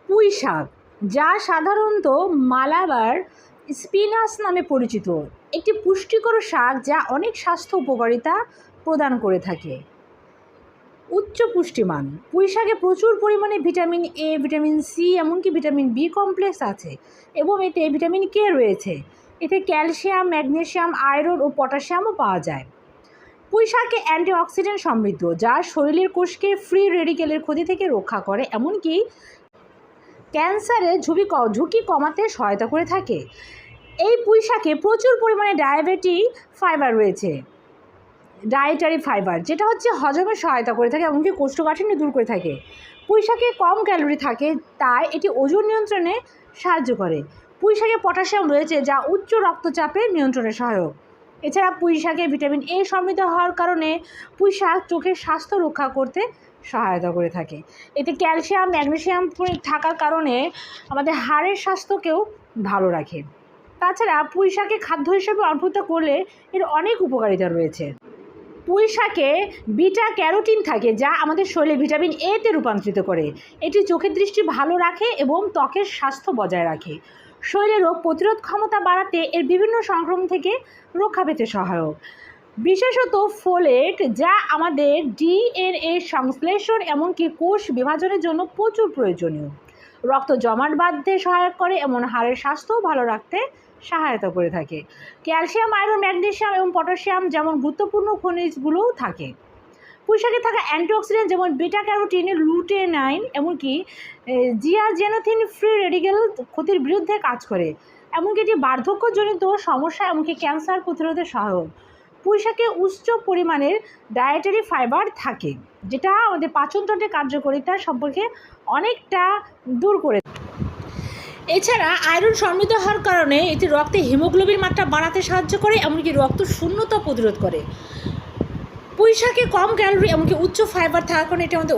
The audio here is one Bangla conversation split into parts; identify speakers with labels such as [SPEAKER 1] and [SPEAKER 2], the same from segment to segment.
[SPEAKER 1] পুঁই শাক, যা সাধারণত মালাবার স্পিনাচ নামে পরিচিত, একটি পুষ্টিকর শাক যা অনেক স্বাস্থ্য উপকারিতা প্রদান করে থাকে। উচ্চ পুষ্টিমান, পুঁই শাকে প্রচুর পরিমাণে ভিটামিন এ, ভিটামিন সি, এমনকি ভিটামিন বি কমপ্লেক্স আছে এবং এতে ভিটামিন কে রয়েছে। এতে ক্যালসিয়াম, ম্যাগনেসিয়াম, আয়রন ও পটাশিয়ামও পাওয়া যায়। পুঁই শাকে অ্যান্টিঅক্সিডেন্ট সমৃদ্ধ, যা শরীরের কোষকে ফ্রি রেডিকেলের ক্ষতি থেকে রক্ষা করে, এমনকি ক্যান্সারের ঝুঁকি কমাতে সহায়তা করে থাকে। এই পুঁই শাকে প্রচুর পরিমাণে ডায়েটারি ফাইবার, যেটা হচ্ছে হজমে সহায়তা করে থাকে, এমনকি কোষ্ঠকাঠিন্য দূর করে থাকে। পুঁই শাকে কম ক্যালোরি থাকে, তাই এটি ওজন নিয়ন্ত্রণে সাহায্য করে। পুঁই শাকে পটাশিয়াম রয়েছে, যা উচ্চ রক্তচাপের নিয়ন্ত্রণে সহায়ক। এছাড়া পুঁই শাকে ভিটামিন এ সমৃদ্ধ হওয়ার কারণে পুঁই শাক চোখের স্বাস্থ্য রক্ষা করতে সহায়তা করে থাকে। এতে ক্যালসিয়াম, ম্যাগনেসিয়াম থাকার কারণে আমাদের হাড়ের স্বাস্থ্যকেও ভালো রাখে। তাছাড়া পুঁই শাকে খাদ্য হিসেবে অন্তর্ভুক্ত করলে এর অনেক উপকারিতা রয়েছে। পুঁই শাকে বিটা ক্যারোটিন থাকে, যা আমাদের শরীরে ভিটামিন এতে রূপান্তরিত করে। এটি চোখের দৃষ্টি ভালো রাখে এবং ত্বকের স্বাস্থ্য বজায় রাখে। শরীরে রোগ প্রতিরোধ ক্ষমতা বাড়াতে এর বিভিন্ন সংক্রমণ থেকে রক্ষা পেতে সহায়ক। বিশেষত ফোলেট, যা আমাদের ডিএনএ সংশ্লেষণ এমনকি কোষ বিভাজনের জন্য প্রচুর প্রয়োজনীয়। রক্ত জমাট বাঁধতে সহায়ক করে, এমন হাড়ের স্বাস্থ্যও ভালো রাখতে সহায়তা করে থাকে। ক্যালসিয়াম, আয়রন, ম্যাগনেসিয়াম এবং পটাশিয়াম যেমন গুরুত্বপূর্ণ খনিজগুলোও থাকে। পুঁই শাকে থাকা অ্যান্টিঅক্সিডেন্ট যেমন বিটা ক্যারোটিন, লুটেনাইন, এমনকি জিয়াজেনোথিন ফ্রি রেডিকেল ক্ষতির বিরুদ্ধে কাজ করে, এমনকি এটি বার্ধক্যজনিত সমস্যা এমনকি ক্যান্সার প্রতিরোধে সহায়ক। পুঁই শাকে উচ্চ পরিমাণের ডায়েটারি ফাইবার থাকে, যেটা আমাদের পাচনতন্ত্রের কার্যকারিতা সম্পর্কে অনেকটা দূর করে। এছাড়া আয়রন সমৃদ্ধ হওয়ার কারণে এটি রক্তে হিমোগ্লোবিন মাত্রা বাড়াতে সাহায্য করে, এমনকি রক্ত শূন্যতা প্রতিরোধ করে। পুঁই শাকে কম ক্যালোরি এমনকি উচ্চ ফাইবার থাকার কারণে এটি আমাদের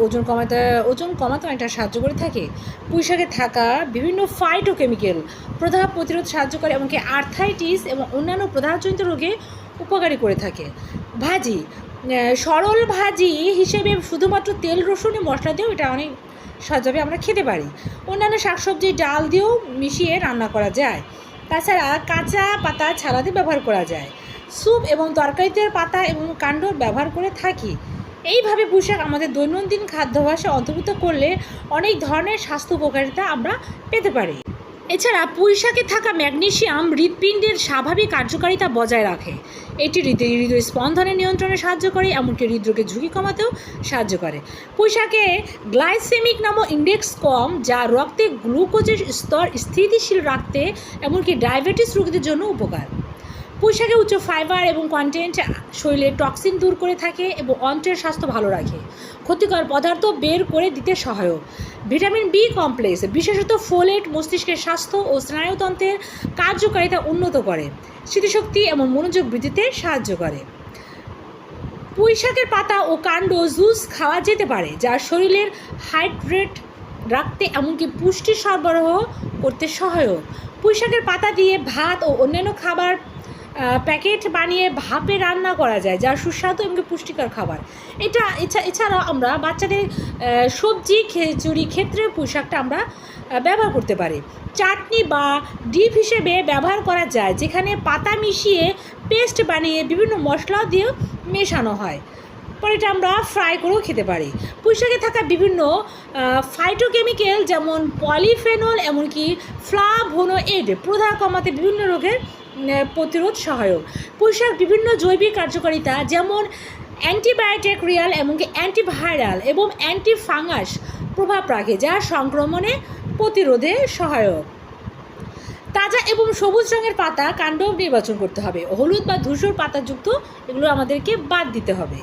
[SPEAKER 1] ওজন কমাতে অনেকটা সাহায্য করে থাকে। পুঁই শাকে থাকা বিভিন্ন ফাইটোকেমিক্যাল প্রদাহ প্রতিরোধ সাহায্য করে, এমনকি আর্থাইটিস এবং অন্যান্য প্রদাহজনিত রোগে উপকারী করে থাকে। ভাজি, সরল ভাজি হিসেবে শুধুমাত্র তেল, রসুন ও মশলা দিয়েও এটা অনেক সহজভাবে আমরা খেতে পারি। অন্যান্য শাকসবজি, ডাল দিয়েও মিশিয়ে রান্না করা যায়। তাছাড়া কাঁচা পাতা ছালাতে ব্যবহার করা যায়। স্যুপ এবং তরকারিতে পাতা এবং কাণ্ড ব্যবহার করে থাকি। এইভাবে পুঁই শাক আমাদের দৈনন্দিন খাদ্যাভ্যাসে অন্তর্ভুক্ত করলে অনেক ধরনের স্বাস্থ্য উপকারিতা আমরা পেতে পারি। এছাড়া পুঁই শাকে থাকা ম্যাগনেসিয়াম হৃৎপিণ্ডের স্বাভাবিক কার্যকারিতা বজায় রাখে। এটি হৃদয় স্পন্দনের নিয়ন্ত্রণে সাহায্য করে, এমনকি হৃদরোগের ঝুঁকি কমাতেও সাহায্য করে। পুঁই শাকে গ্লাইসেমিক নামক ইন্ডেক্স কম, যা রক্তে গ্লুকোজের স্তর স্থিতিশীল রাখতে এমনকি ডায়াবেটিস রোগীদের জন্য উপকার। পুঁই শাকে উচ্চ ফাইবার এবং কন্টেন্ট শরীরের টক্সিন দূর করে থাকে এবং অন্ত্রের স্বাস্থ্য ভালো রাখে। ক্ষতিকর পদার্থ বের করে দিতে সহায়ক। ভিটামিন বি কমপ্লেক্স, বিশেষত ফোলেট, মস্তিষ্কের স্বাস্থ্য ও স্নায়ুতন্ত্রের কার্যকারিতা উন্নত করে, স্মৃতিশক্তি এবং মনোযোগ বৃদ্ধিতে সাহায্য করে। পুঁই শাকের পাতা ও কাণ্ড জুস খাওয়া যেতে পারে, যা শরীরের হাইড্রেট রাখতে এমনকি পুষ্টি সরবরাহ করতে সহায়ক। পুঁই শাকের পাতা দিয়ে ভাত ও অন্যান্য খাবার প্যাকেট বানিয়ে ভাপে রান্না করা যায়, যা সুস্বাদু এবং পুষ্টিকর খাবার। এছাড়াও আমরা বাচ্চাদের সবজি খিচুড়ি ক্ষেত্রে পুঁই শাকটা আমরা ব্যবহার করতে পারি। চাটনি বা ডিপ হিসেবে ব্যবহার করা যায়, যেখানে পাতা মিশিয়ে পেস্ট বানিয়ে বিভিন্ন মশলা দিয়ে মেশানো হয়, পরে এটা আমরা ফ্রাই করেও খেতে পারি। পুঁই শাকে থাকা বিভিন্ন ফাইটোকেমিক্যাল যেমন পলিফেনল, এমনকি ফ্লাভোনোয়েড প্রদাহ কমাতে বিভিন্ন রোগের প্রতিরোধ সহায়ক। পুঁই শাক বিভিন্ন জৈবিক কার্যকারিতা যেমন অ্যান্টিবায়োটিক্রিয়াল এমনকি অ্যান্টিভাইরাল এবং অ্যান্টিফাঙ্গাস প্রভাব রাখে, যা সংক্রমণে প্রতিরোধে সহায়ক। তাজা এবং সবুজ রঙের পাতা কাণ্ড নির্বাচন করতে হবে। হলুদ বা ধূসর পাতাযুক্ত এগুলো আমাদেরকে বাদ দিতে হবে।